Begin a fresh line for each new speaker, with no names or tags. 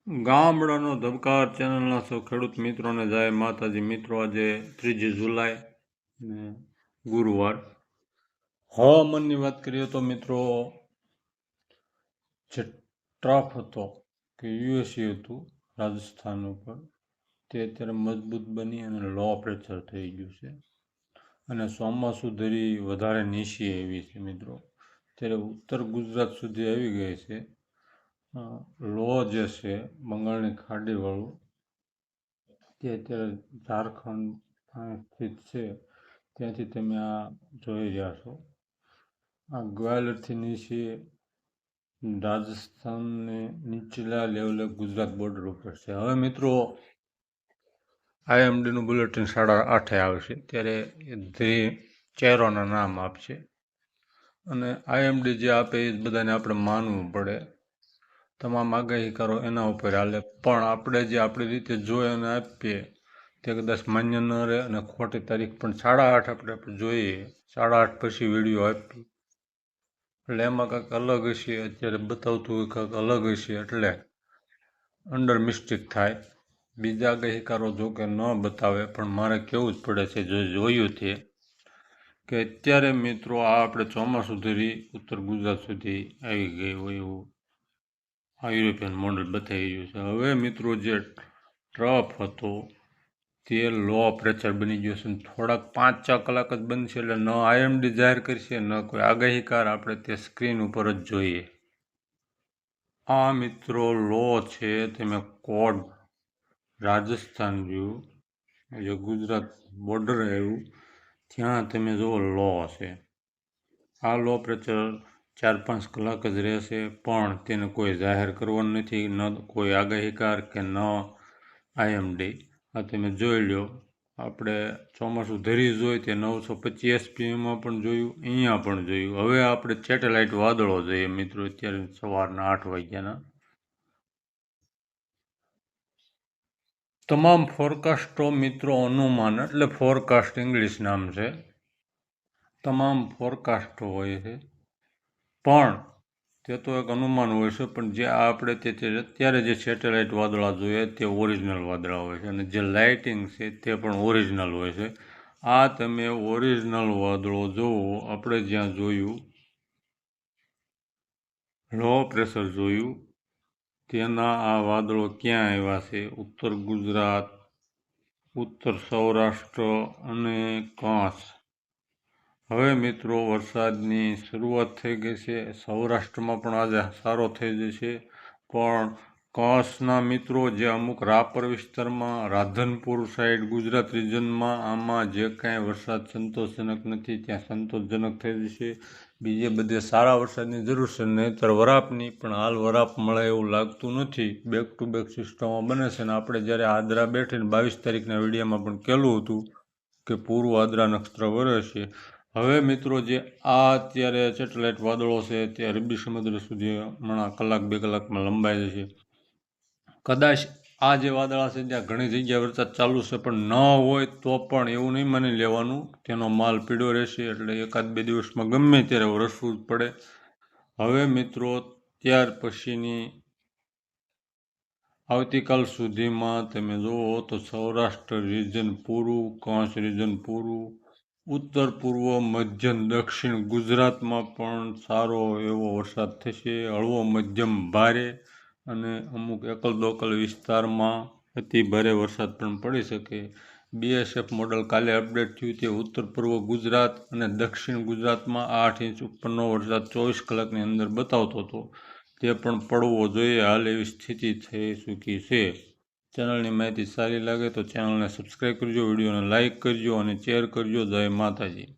ગામડાનો ધબકાર ચેનલના સૌ ખેડૂત મિત્રોને જય માતાજી. મિત્રો આજે 3 જુલાઈ ને ગુરુવાર. હવામાનની વાત કરીએ તો મિત્રો જે ટ્રફ હતો કે યુએસી હતું રાજસ્થાન ઉપર તે અત્યારે મજબૂત બની અને લો પ્રેશર થઈ ગયું છે અને ચોમાસું ધરી વધારે નીચી આવી છે મિત્રો. ત્યારે ઉત્તર ગુજરાત સુધી આવી ગઈ છે. લો જે છે બંગાળની ખાડીવાળું તે અત્યારે ઝારખંડ સ્થિત છે. ત્યાંથી તમે આ જોઈ રહ્યા છો. આ ગ્વાલિયરથી નીચે રાજસ્થાનને નીચલા લેવલે ગુજરાત બોર્ડર ઉપર છે. હવે મિત્રો IMDનું બુલેટિન 8:30 આવશે ત્યારે એ ચહેરોના નામ આપશે અને IMD જે આપે એ બધાને આપણે માનવું પડે. તમામ આગાહીકારો એના ઉપર હાલે, પણ આપણે જે આપણી રીતે જોઈ અને આપીએ તે કદાચ માન્ય ન રહે અને ખોટી તારીખ પણ 8:30 આપણે જોઈએ. 8:30 પછી વિડીયો આપી એટલે એમાં કંઈક અલગ હશે. અત્યારે બતાવતું હોય કંઈક અલગ હશે એટલે અંડર મિસ્ટેક થાય. બીજા આગાહીકારો જો કે ન બતાવે પણ મારે કહેવું જ પડે છે જે જોયું તે કે અત્યારે મિત્રો આ આપણે ચોમાસું ધરી ઉત્તર ગુજરાત સુધી આવી ગઈ હોય એવું આ યુરોપિયન મોડલ બતાવી રહ્યું છે. હવે મિત્રો જે ટ્રફ હતો તે લો પ્રેશર બની ગયો છે. થોડાક 5-6 કલાક જ બનશે એટલે ન IMD જાહેર કરશે ન કોઈ આગાહીકાર. આપણે તે સ્ક્રીન ઉપર જ જોઈએ. આ મિત્રો લો છે તમે કોડ રાજસ્થાન રહ્યું જે ગુજરાત બોર્ડર આવ્યું ત્યાં તમે જુઓ લો છે. આ લો પ્રેશર 4-5 કલાક જ રહેશે પણ તેને કોઈ જાહેર કરવાનું નથી, ન કોઈ આગાહીકાર કે ન IMD. આ તમે જોઈ લો. આપણે ચોમાસું ધરી જોઈ તે 925 SPMમાં પણ જોયું, અહીંયા પણ જોયું. હવે આપણે સેટેલાઇટ વાદળો જોઈએ મિત્રો અત્યારે સવારના 8 વાગ્યાના. તમામ ફોરકાસ્ટો મિત્રો અનુમાન એટલે ફોરકાસ્ટ ઇંગ્લિશ નામ છે. તમામ ફોરકાસ્ટો હોય છે પણ તે તો એક અનુમાન હોય છે, પણ જે આપણે અત્યારે જે સેટેલાઇટ વાદળા જોઈએ તે ઓરિજિનલ વાદળા હોય છે અને જે લાઇટિંગ છે તે પણ ઓરિજિનલ હોય છે. આ તમે ઓરિજિનલ વાદળો જુઓ. આપણે જ્યાં જોયું લો પ્રેશર જોયું તેના આ વાદળો ક્યાં આવ્યા છે? ઉત્તર ગુજરાત, ઉત્તર સૌરાષ્ટ્ર અને કચ્છ. હવે મિત્રો વરસાદની શરૂઆત થઈ ગઈ છે. સૌરાષ્ટ્રમાં પણ આજે સારો થઈ જશે, પણ કચ્છના મિત્રો જે અમુક રાપર વિસ્તારમાં રાધનપુર સાઈડ ગુજરાત રિજનમાં આમાં જે કાંઈ વરસાદ સંતોષજનક નથી ત્યાં સંતોષજનક થઈ જશે. બીજે બધે સારા વરસાદની જરૂર છે, નહીંતર વરાપની પણ હાલ વરાપ મળે એવું લાગતું નથી. બેક ટુ બેક સિસ્ટમો બને છે અને આપણે જ્યારે આદરા બેઠીને 22 તારીખના વિડીયોમાં પણ કહેલું હતું કે પૂર્વ આદરા નક્ષત્ર વરે છે. હવે મિત્રો જે આ અત્યારે સેટેલાઇટ વાદળો છે તે અરબી સમુદ્ર સુધી હમણાં 1-2 કલાકમાં લંબાઈ જશે. કદાચ આ જે વાદળા છે ત્યાં ઘણી જગ્યાએ વરસાદ ચાલુ છે, પણ ન હોય તો પણ એવું નહીં માની લેવાનું તેનો માલ પીળો રહેશે એટલે 1-2 દિવસમાં ગમે ત્યારે વરસવું જ પડે. હવે મિત્રો ત્યાર પછીની આવતીકાલ સુધીમાં તમે જુઓ તો સૌરાષ્ટ્ર રિજન પૂરું, કચ્છ રિજન પૂરું, ઉત્તર પૂર્વ મધ્ય દક્ષિણ ગુજરાતમાં પણ સારો એવો વરસાદ થશે. હળવો મધ્યમ ભારે અને અમુક એકલ દોકલ વિસ્તારમાં અતિ ભારે વરસાદ પણ પડી શકે. BSF મોડલ કાલે અપડેટ થયું તે ઉત્તર પૂર્વ ગુજરાત અને દક્ષિણ ગુજરાતમાં 8 ઇંચ ઉપરનો વરસાદ 24 કલાકની અંદર બતાવતો હતો. તે પણ પડવો જોઈએ. હાલ એવી સ્થિતિ થઈ ચૂકી છે. ચેનલની માહિતી સારી લાગે તો ચેનલને સબસ્ક્રાઈબ કરજો, વિડીયોને લાઇક કરજો અને શેર કરજો. જય માતાજી.